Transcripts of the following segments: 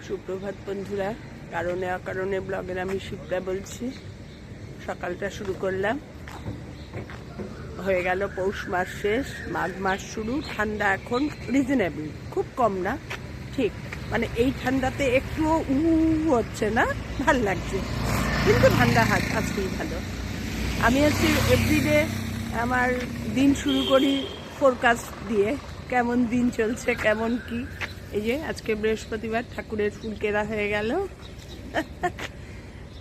সুপ্রভাত বন্ধুরা, কারণে অকারণে ব্লগের আমি শিবরা বলছি। সকালটা শুরু করলাম, হয়ে গেল পৌষ মাস শেষ, মাঘ মাস শুরু। ঠান্ডা এখন রিজনেবল, খুব কম না, ঠিক মানে এই ঠান্ডাতে একটুও হচ্ছে না, ভাল লাগছে, কিন্তু ঠান্ডা আজকেই ভালো। আমি আজকে এভরিডে আমার দিন শুরু করি ফোরকাস্ট দিয়ে, কেমন দিন চলছে, কেমন কি। এই যে আজকে বৃহস্পতিবার, ঠাকুরের ফুল কেনা হয়ে গেল।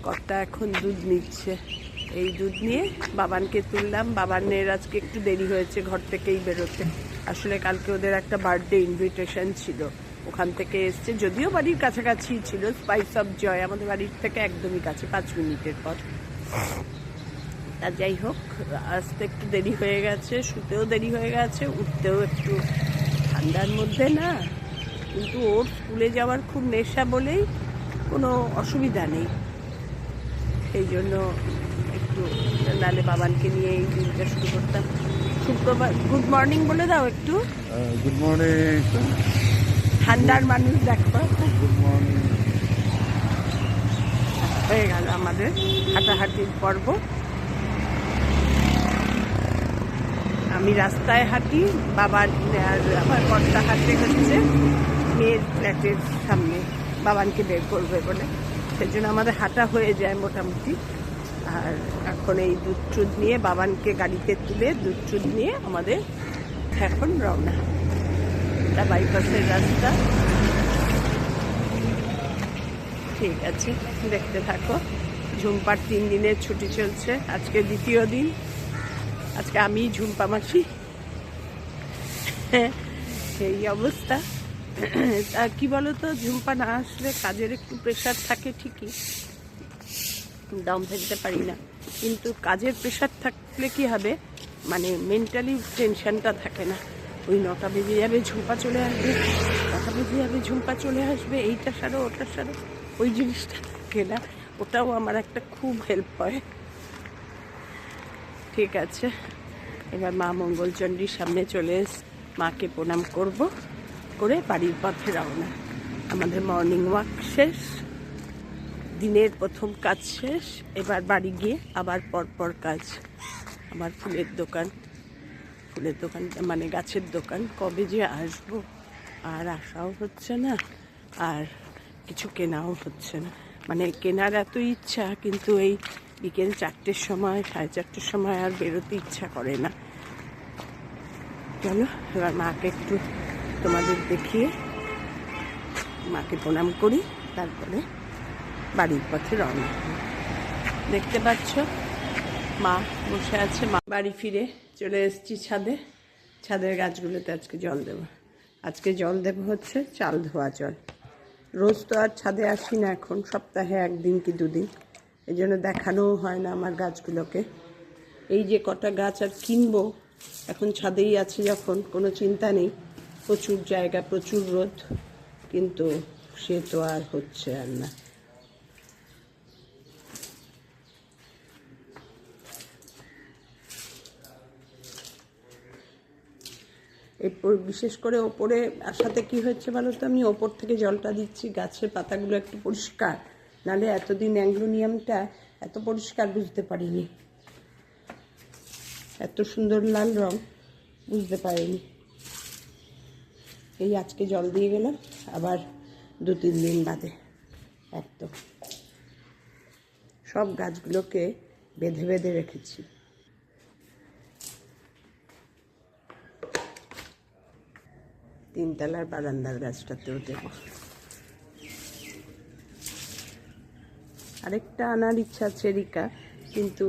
কর্তা এখন দুধ নিচ্ছে, এই দুধ নিয়ে বাবানকে তুললাম। বাবানের আজকে একটু দেরি হয়েছে ঘর থেকেই বেরোতে। আসলে কালকে ওদের একটা বার্থডে ইনভিটেশন ছিল, ওখান থেকে এসছে, যদিও বাড়ির কাছাকাছি ছিল। স্পাইস অফ জয় আমাদের বাড়ির থেকে একদমই কাছে, 5 মিনিটের পর। তা যাই হোক, আসতে একটু দেরি হয়ে গেছে, শুতেও দেরি হয়ে গেছে, উঠতেও একটু ঠান্ডার মধ্যে না। কিন্তু ওর স্কুলে যাওয়ার খুব নেশা বলেই কোনো অসুবিধা নেই, সেই জন্য একটু, নালে বাবানকে নিয়ে এই দিনটা শুরু করতাম। সুপ্রভাত, গুড মর্নিং বলে দাও একটু। Good morning. ঠান্ডার মানুষ দেখো। Good morning. হয়ে গেল আমাদের হাঁটাহাঁটির পর্ব। আমি রাস্তায় হাঁটি, বাবার আর আমার কর্তা হাঁটে হচ্ছে মেয়ের ফ্ল্যাটের সামনে, বাবানকে বের করবে বলে। সেজন্য আমাদের হাঁটা হয়ে যায় মোটামুটি। আর এখন এই দুধ টুধ নিয়ে বাবানকে গাড়িতে তুলে দুধ টুধ নিয়ে আমাদের এখন রওনা। এটা বাইপাসের রাস্তা। ঠিক আছে, দেখতে থাকো। ঝুম্পার 3 দিনের ছুটি চলছে, আজকে দ্বিতীয় দিন। আজকে আমি ঝুম্পা মাসি, এই অবস্থা। আর কি বলতো, ঝুম্পা না আসলে কাজের একটু প্রেশার থাকে ঠিকই, দম ফেলতে পারি না, কিন্তু কাজের প্রেশার থাকলে কি হবে, মানে মেন্টালি টেনশনটা থাকে না। ওই 9টা বেজে যাবে, ঝুম্পা চলে আসবে, 9টা বেজে যাবে, ঝুম্পা চলে আসবে, এইটা সারো ওটা সারো, ওই জিনিসটা থাকে না। ওটাও আমার একটা খুব হেল্প হয়। ঠিক আছে, এবার মা মঙ্গলচণ্ডীর সামনে চলে এসে মাকে প্রণাম করব, করে বাড়ির পথে রওনা। আমাদের মর্নিং ওয়াক শেষ, দিনের প্রথম কাজ শেষ। এবার বাড়ি গিয়ে আবার পরপর কাজ। আমার ফুলের দোকান মানে গাছের দোকান, কবে যে আসবো, আর আসাও হচ্ছে না, আর কিছু কেনাও হচ্ছে না। মানে কেনার এত ইচ্ছা, কিন্তু এই বিকেল 4টের সময়, 4:30 সময় আর বেরোতে ইচ্ছা করে না। চলো এবার মাকে একটু তোমাদের দেখিয়ে মাকে প্রণাম করি, তারপরে বাড়ির পথে রওনা। দেখতে পাচ্ছ মা বসে আছে। মা বাড়ি ফিরে চলে এসেছি ছাদে। ছাদের গাছগুলোতে আজকে জল দেব। আজকে জল দেব হচ্ছে চাল ধোয়া জল। রোজ তো আর ছাদে আসি না এখন, সপ্তাহে 1 দিন কি 2 দিন, এই জন্য দেখানোও হয় না আমার গাছগুলোকে। এই যে কটা গাছ আর কিনবো, এখন ছাদেই আছে যখন, কোনো চিন্তা নেই। প্রচুর জায়গা, প্রচুর রোদ, কিন্তু সে তো আর হচ্ছে আর না। এরপর বিশেষ করে ওপরে আসাতে কি হচ্ছে বলো তো, আমি ওপর থেকে জলটা দিচ্ছি, গাছের পাতাগুলো একটু পরিষ্কার, নালে এতদিন অ্যাংলোনিয়ামটা এত পরিষ্কার বুঝতে পারিনি, এত সুন্দর লাল রং বুঝতে পারিনি। এই আজকে জল দিয়ে গেলাম, আবার 2-3 দিন বাদে একদম। সব গাছগুলোকে বেঁধে বেঁধে রেখেছি। তিনতলার বারান্দার গাছটাতেও দেব। আরেকটা আনার ইচ্ছা চেরিকা, কিন্তু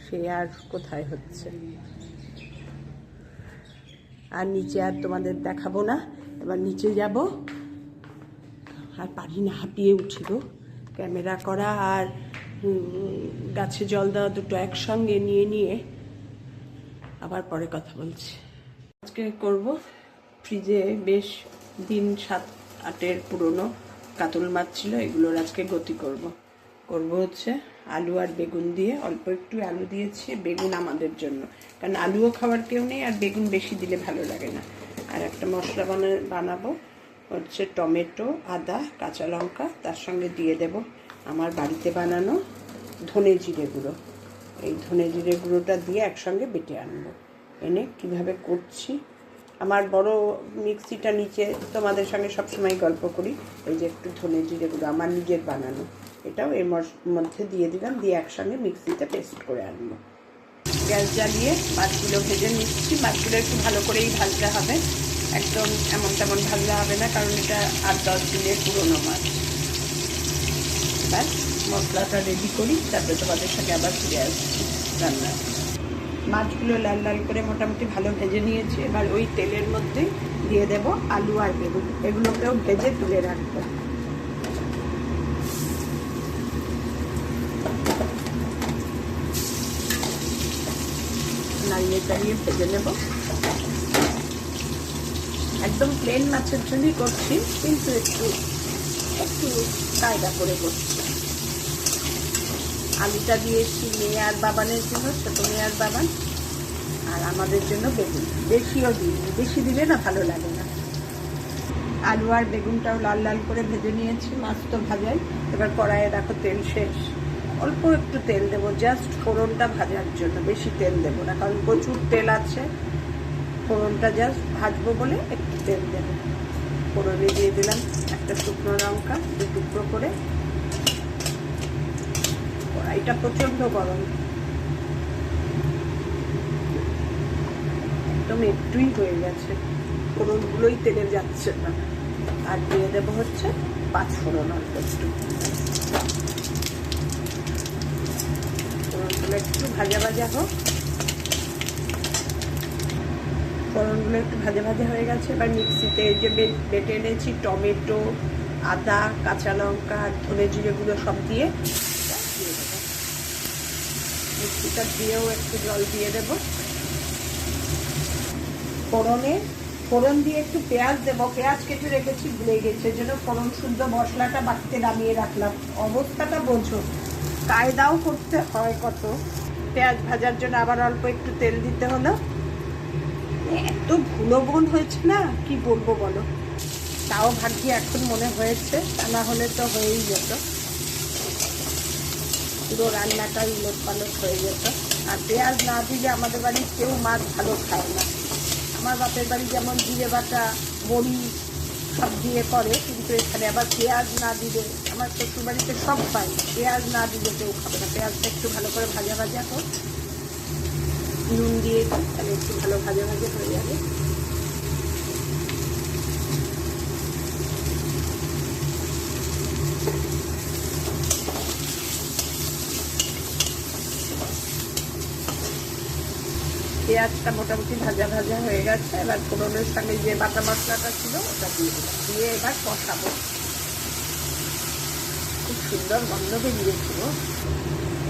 সে আর কোথায় হচ্ছে। আর নিচে আর তোমাদের দেখাবো না, এবার নিচে যাব। আর পারি না, হাঁপিয়ে উঠি গো, ক্যামেরা করা আর গাছে জল দেওয়া দুটো একসঙ্গে নিয়ে আবার পরে কথা বলছি। আজকে করব ফ্রিজে বেশ দিন 7-8-এর পুরনো কাতল মাছ ছিল, এগুলোর আজকে গতি করব হচ্ছে আলু আর বেগুন দিয়ে। অল্প একটু আলু দিয়েছি, বেগুন আমাদের জন্য, কারণ আলুও খাওয়ার কেউ নেই, আর বেগুন বেশি দিলে ভালো লাগে না। আর একটা মশলা বানাবো, হচ্ছে টমেটো, আদা, কাঁচা লঙ্কা, তার সঙ্গে দিয়ে দেব আমার বাড়িতে বানানো ধনে জিরে গুঁড়ো। এই ধনে জিরে গুঁড়োটা দিয়ে একসঙ্গে বেটে আনবো। এনে কিভাবে করছি, আমার বড় মিক্সিটা নিচে, তোমাদের সঙ্গে সবসময় গল্প করি। এই যে একটু ধনে জিরে গুঁড়ো আমার নিজের বানানো, এটাও এর মধ্যে দিয়ে দিলাম, দিয়ে একসঙ্গে মিক্সিতে পেস্ট করে আনবো। গ্যাস জ্বালিয়ে মাছগুলো ভেজে নিচ্ছি। মাছগুলো একটু ভালো করেই ভাজতে হবে, একদম এমন তেমন ভাজলে হবে না, কারণ এটা 8-10 দিনের পুরোনো মাছ। এবার মশলাটা রেডি করি, তারপরে তোমাদের সঙ্গে আবার ফিরে আসছি রান্না। মাছগুলো লাল লাল করে মোটামুটি ভালো ভেজে নিয়েছি। এবার ওই তেলের মধ্যে দিয়ে দেব আলু আর বেগুন, এগুলোকেও ভেজে তুলে রাখবো। নাড়িয়ে চাড়িয়ে ভেজে নেব। একদম প্লেন মাছের জন্যই করছি, কিন্তু একটু একটু কায়দা করে করছি। আলুটা দিয়েছি মেয়ে আর বাবানের জন্য, ছোট মেয়ে আর বাবান, আর আমাদের জন্য বেগুন। বেশিও দিই, বেশি দিলে না ভালো লাগে না। আলু আর বেগুনটাও লাল লাল করে ভেজে নিয়েছি, মাছ তো ভাজাই। এবার কড়াইয়ে দেখো তেল শেষ, অল্প একটু তেল দেবো, জাস্ট ফোড়নটা ভাজার জন্য, বেশি তেল দেবো না, কারণ প্রচুর তেল আছে। ফোড়নটা জাস্ট ভাজবো বলে একটু তেল দেবো। ফোড়নে দিয়ে দিলাম একটা শুকনো লঙ্কা 2 টুকরো করে। কড়াইটা প্রচন্ড গরম, একদম একটুই হয়ে গেছে, ফোড়নগুলোই তেলে যাচ্ছে না। আর দিয়ে দেবো হচ্ছে 5 ফোড়ন, অল্প একটু। ফোড়নগুলো একটু ভাজা ভাজা হোক। ফোড়নগুলো একটু ভাজা ভাজা হয়ে গেছে। এবার মিক্সিতে যে বেটে এনেছি টমেটো, আদা, কাঁচা লঙ্কা, ধনে জিরেগুলো সব দিয়ে দেবো। মিক্সিটা দিয়েও একটু জল দিয়ে দেবো। ফোড়ন দিয়ে একটু পেঁয়াজ দেবো। পেঁয়াজ কেটে রেখেছি, ভুলে গেছে, এই জন্য ফোড়ন শুদ্ধ মশলাটা বাড়িতে নামিয়ে রাখলাম। অবস্থাটা বোঝো, কায়দাও করতে হয় কত। পেঁয়াজ ভাজার জন্য আবার অল্প একটু তেল দিতে হলো। এত ভুলো বোন হয়েছে না, কি বলবো বলো। তাও ভাগ্যে এখন মনে হয়েছে, তা না হলে তো হয়েই যেত, পুরো রান্নাটা উলট পালট হয়ে যেত। আর পেঁয়াজ না দিলে আমাদের বাড়ির কেউ মাছ ভালো খায় না। আমার বাপের বাড়ি যেমন জিরে বাটা, বড়ি সব দিয়ে করে, কিন্তু এখানে আবার পেঁয়াজ না দিলে, আমার শ্বশুর বাড়িতে সব পাই, পেঁয়াজ না দিলে কেউ খাবে না। পেঁয়াজটা একটু ভালো করে ভাজা ভাজা হোক, নুন দিয়ে দিই, তাহলে একটু ভালো ভাজা ভাজা হয়ে যাবে। পেঁয়াজটা মোটামুটি ভাজা ভাজা হয়ে গেছে। এবার ফোড়নের সঙ্গে যে বাটা মশলাটা ছিল ওটা দিয়ে দিলাম, দিয়ে এবার কষাবো। খুব সুন্দর গন্ধ বেরিয়েছিল।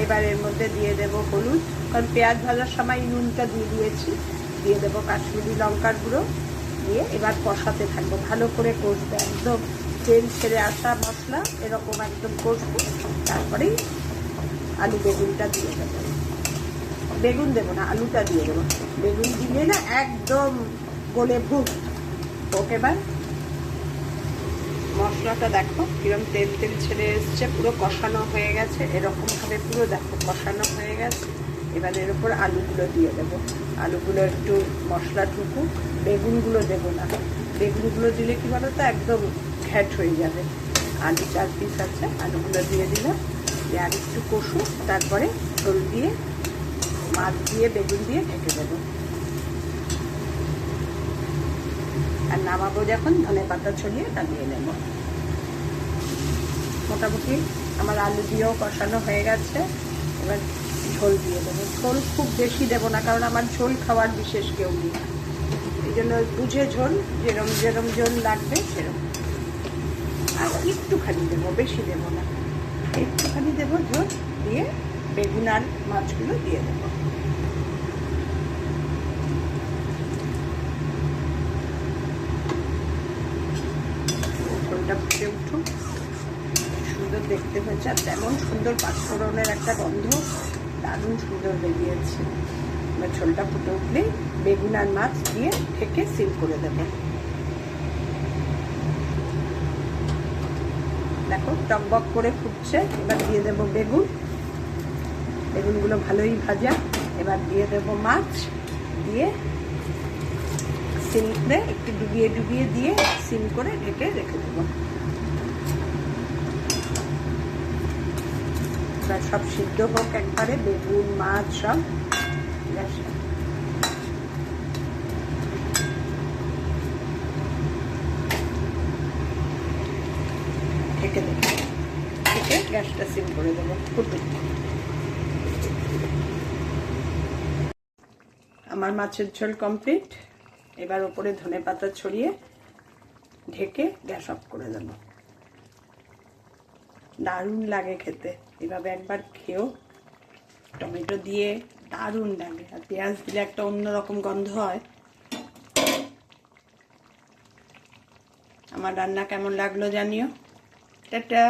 এবার এর মধ্যে দিয়ে দেবো হলুদ, কারণ পেঁয়াজ ভাজার সময় নুনটা দিয়ে দিয়েছি। দিয়ে দেবো কাশ্মীরি লঙ্কার গুঁড়ো, দিয়ে এবার কষাতে থাকবো, ভালো করে কষবো। একদম তেল ছেড়ে আসা মশলা এরকম একদম কষবো। তারপরেই আলু বেগুনটা দিয়ে দেবো। বেগুন দেবো না, আলুটা দিয়ে দেবো। বেগুন দিলে না একদম গলে ভুক। ওকে, এবার মশলাটা দেখো কিরকম তেল তেল ছেড়ে এসছে, পুরো কষানো হয়ে গেছে। এরকমভাবে পুরো দেখো কষানো হয়ে গেছে। এবার এর উপর আলুগুলো দিয়ে দেবো। আলুগুলো একটু মশলা ঢুকুক, বেগুনগুলো দেবো না। বেগুনগুলো দিলে কি বলো তো, একদম ঘ্যাট হয়ে যাবে। আলু 4 পিস আছে, আলুগুলো দিয়ে দিলাম। দিয়ে আর একটু কষুক, তারপরে ঝোল দিয়ে, মাছ দিয়ে, বেগুন দিয়ে ঢেকে দেবো। আর নামাবো যখন ধনে পাতা ছড়িয়ে নামিয়ে নেব। মোটামুটি আমার আলু দিয়েও কষানো হয়ে গেছে। এবার ঝোল দিয়ে দেবো। ঝোল খুব বেশি দেবো না, কারণ আমার ঝোল খাওয়ার বিশেষ কেউ নেই। এই জন্য বুঝে ঝোল, যেরম যেরম ঝোল লাগবে সেরকম। আর একটুখানি দেবো, বেশি দেবো না, একটুখানি দেবো ঝোল। দিয়ে বেগুন আর মাছগুলো দিয়ে দেবো। ঝোলটা ফুটে উঠুক, সুন্দর দেখতে হয়েছে। আর তেমন সুন্দর পাঁচফোড়নের একটা গন্ধ দারুণ সুন্দর বেরিয়েছে। এবার ঝোলটা ফুটে উঠলেই বেগুন আর মাছ দিয়ে ঢেকে সিল করে দেবো। দেখো টকবক করে ফুটছে। এবার দিয়ে দেবো বেগুন, বেগুনগুলো ভালোই ভাজা। এবার দিয়ে দেবো মাছ, দিয়ে সিম করে একটু ডুবিয়ে ডুবিয়ে দিয়ে সিম করে ঢেকে রেখে দেবো। এবার সব সিদ্ধ হোক একবারে, বেগুন মাছ সব। ঢেকে দেবো, ঢেকে গ্যাসটা সিম করে দেবো। আমার মাছের ঝোল কমপ্লিট। এবার ওপরে ধনেপাতা ছড়িয়ে ঢেকে গ্যাস অফ করে দেব। দারুণ লাগে খেতে, এভাবে একবার খেও। টমেটো দিয়ে দারুণ লাগে, আর পেঁয়াজ দিলে একটা অন্যরকম গন্ধ হয়। আমার রান্না কেমন লাগলো জানিও। টাটা।